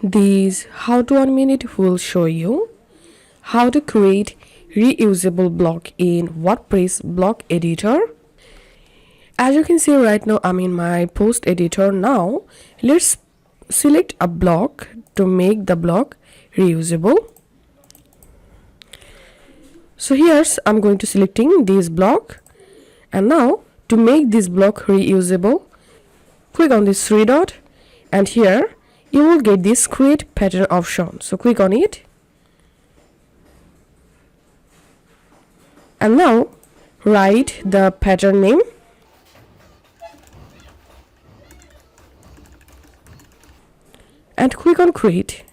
This how to 1 minute will show you how to create reusable block in WordPress block editor. As you can see right now, I'm in my post editor. Now let's select a block to make the block reusable. So here's I'm going to selecting this block, and now to make this block reusable, click on this three dot, and here you will get this create pattern option. So click on it, and now write the pattern name, and click on create.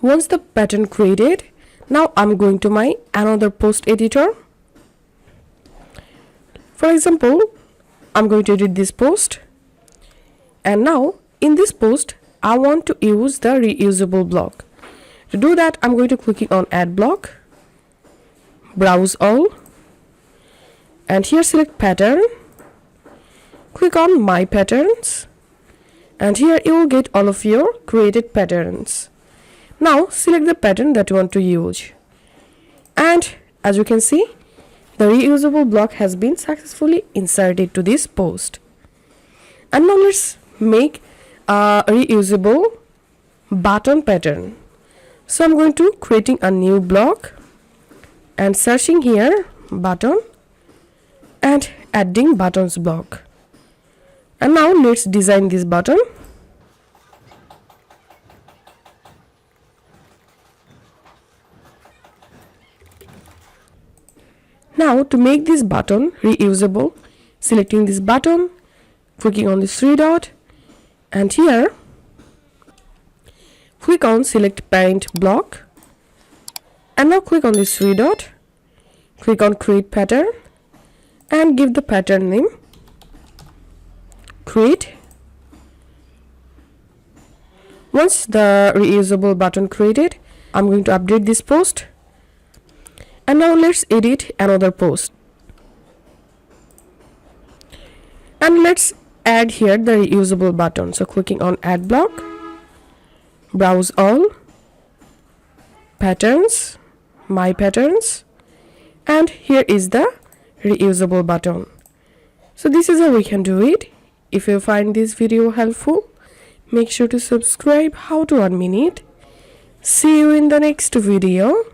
Once the pattern created, now I'm going to my another post editor. For example, I'm going to edit this post, and now in this post I want to use the reusable block. To do that, I'm going to click on add block, browse all, and here select pattern, click on my patterns, and here you will get all of your created patterns. Now select the pattern that you want to use, and as you can see, the reusable block has been successfully inserted to this post. And now let's make a reusable button pattern. So I'm going to creating a new block and searching here button and adding buttons block. And now let's design this button. Now to make this button reusable, selecting this button, clicking on this three dot, and here click on select parent block, and now click on this three dot, click on create pattern, and give the pattern name create. Once the reusable button created, I'm going to update this post. And now let's edit another post, and let's add here the reusable button. So clicking on add block, browse all, patterns, my patterns, and here is the reusable button. So this is how we can do it. If you find this video helpful, make sure to subscribe. How to 1 minute. See you in the next video.